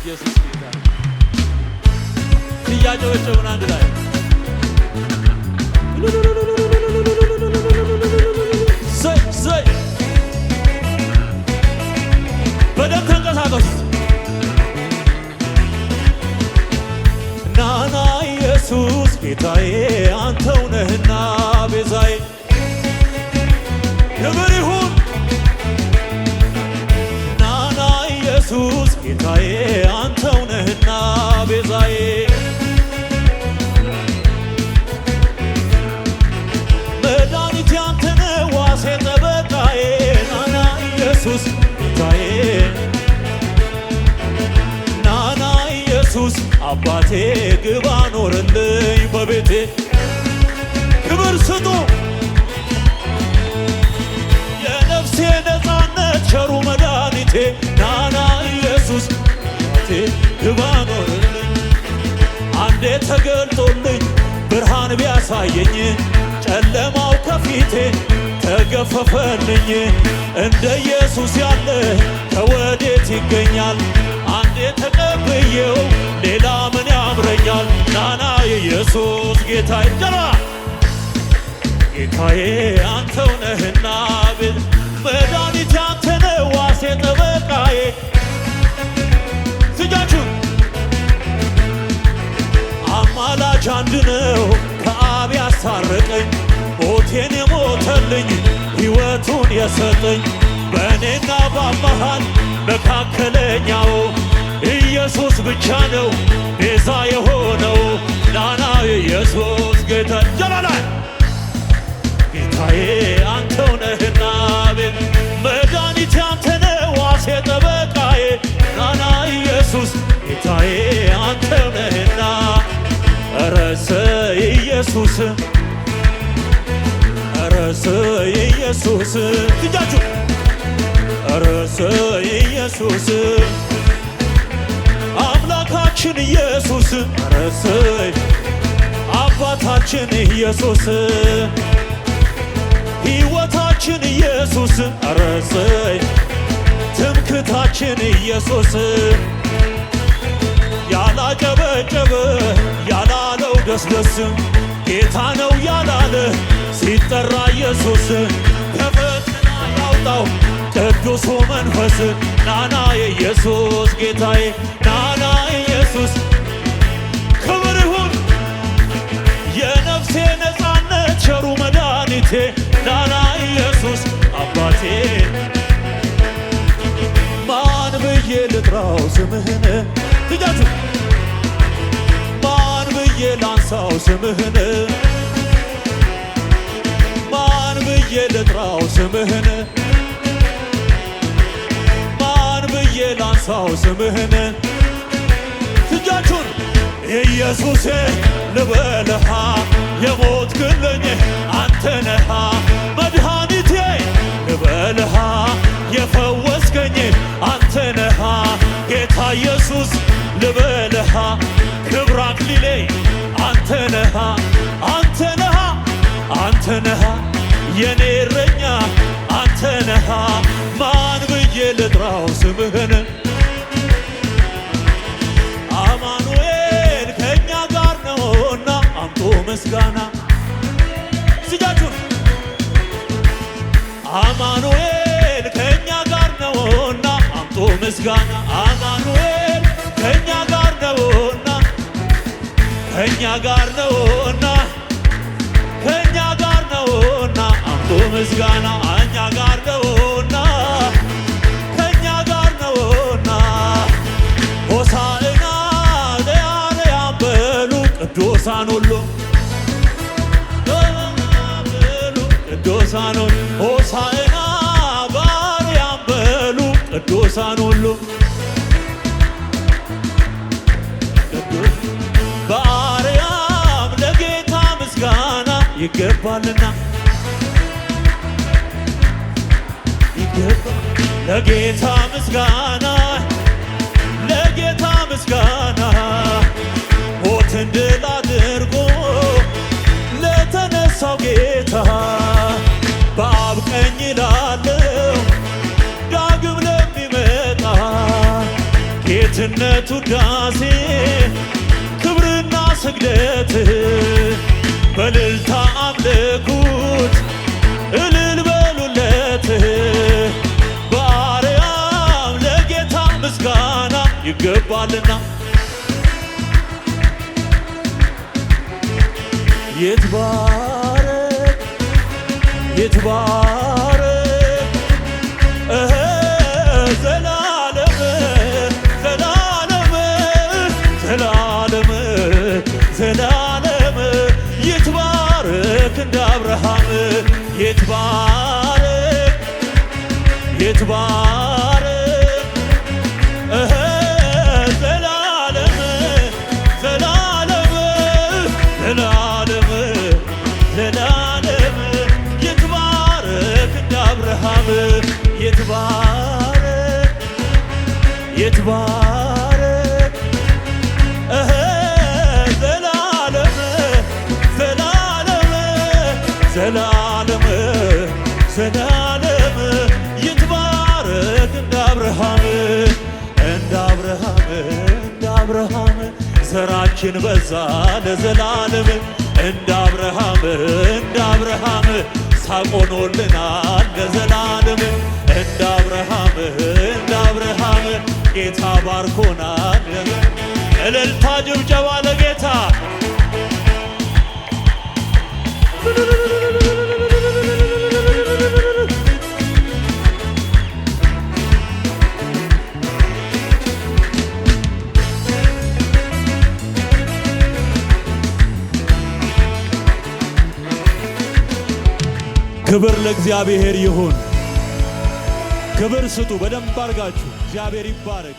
ኢየሱስ ጌታ እያጨበጨብን አንድ ላይ ዘይ በደንብ ተንቀሳቀሱ። ናና ኢየሱስ ጌታዬ አንተው ነህና ቤዛዬ ክብር ይሁን። ናና ኢየሱስ ጌታዬ አንተው ነህና ቤዛዬ መድኃኒቴ አንተነ ዋሴ ጠበቃዬ ናና ኢየሱስ ጌታዬ ናና ኢየሱስ አባቴ ግባ ኖርልኝ በቤቴ ክብር ስጡ። የነፍሴ ነፃነት ቸሩ መድኃኒቴ ናና ኢየሱስ አባቴ ግባ ኖርልኝ አንዴ ተገልጦልኝ ብርሃን ቢያሳየኝ ጨለማው ከፊቴ ተገፈፈልኝ እንደ ኢየሱስ ያለ ከወዴት ይገኛል? አንዴ ተቀብዬው ሌላ ምን ያምረኛል? ናና ኢየሱስ ጌታዬ ጀራ ጌታዬ አንተው ነህና መድኃኒቴ አንተ ነህ ዋሴ ጠበቃዬ ስጃችሁ አማላጅ አንድ ነው ከአብ ያስታረቀኝ ሞቴን የሞተልኝ ሕይወቱን የሰጠኝ በእኔና በመሃል መካከለኛው ኢየሱስ ብቻ ነው ቤዛ የሆነው ናና ኢየሱስ ጌታ ጀላላ ጌታዬ አንተው ነህና መድኃኒቴ አንተ ነህ ዋሴ ጠበቃዬ ናና ኢየሱስ ጌታዬ አንተው ነህና ረሰ ኢየሱስ ረሰ ኢየሱስ ትጃችሁ ረሰ ኢየሱስ አምላካችን ኢየሱስ ረሰ አባታችን ኢየሱስ ሕይወታችን ኢየሱስ ረሰ ትምክታችን ኢየሱስ ያላጨበጨበ ያላለው ደስደስ ጌታ ነው ያላለ ሲጠራ ኢየሱስ ከፈተና ያውጣው ቅዱሱ መንፈስ ናና ኢየሱስ ጌታዬ ናና ኢየሱስ ክብር ይሁን። የነፍሴ ነፃነት ቸሩ መድኃኒቴ ናና ኢየሱስ አባቴ ማን ብዬ ልጥራው ስምህን ትጃችሁ ማን ብዬ ላንሳው ስምህን ማን ብዬ ልጥራው ስምህን ማን ብዬ ላንሳው ስምህን ትጃችሁን ኢየሱሴ ልበልሃ የሞትክልኝ አንተ ነሃ መድኃኒቴ ልበልሃ የፈወስከኝ አንተ ነሃ ጌታ ኢየሱስ ልበልሃ ክብር አክሊሌ አንተ ነሃ አንተ ነሃ አንተ ነሃ የኔ እረኛ አንተ ነሃ ማን ብዬ ልጥራው ስምህን አማኑኤል ከእኛ ጋር ነውና አምጡ ምስጋና ስጃችሁን አማኑኤል ከእኛ ጋር ነውና አምጡ ምስጋና አማኑኤል ከእኛ ጋር ነውና ከእኛ ጋር ነውና ከእኛ ጋር ነውና አምጡ ምስጋና እኛ ጋር ነውና ከእኛ ጋር ነውና ሆሳዕና ለአርያም በሉ ቅዱሳን ሁሉ ቅዱሳን ሁሉ ሆሳዕና በአርያም በሉ ቅዱሳን ሁሉ በአርያም ለጌታ ምስጋና ይገባልና ለጌታ ምስጋና ለጌታ ምስጋና ሞትን ድል አድርጎ ለተነሳው ጌታ በአብ ቀኝ ላለው ዳግም ለሚመጣ ጌትነት ጩኸት ውዳሴ ክብርና ስግደት በእልልታ አምልኩት እልል በሉለት በአርያም ለጌታ ምስጋና ይገባልና ይትባረክ ይትባረክ ዘላለም ዘላለም ዘላለም ዘላለም ይትባረክ እንደ አብርሃም ይትባረክ ይትባረክ ዘላለም ዘላለም ዘላለም ዘላለም ይትባረክ እንደ አብርሃም ይትባረክ ይትባረክ ዘላለም ዘላለም ዘላለም ዘላለም ይትባረክ እንደ አብርሃም እንደ አብርሃም እንደ አብርሃም ዘራችን በዛ ለዘላለም እንደ አብርሃም እንደ አብርሃም ሳቆኖልናል ለዘላለም እንደ አብርሃም እንደ አብርሃም ጌታ ባርኮናል። እልልታ ጭብጨባ ለጌታ ክብር ለእግዚአብሔር ይሁን። ክብር ስጡ በደንብ አድርጋችሁ። እግዚአብሔር ይባረክ።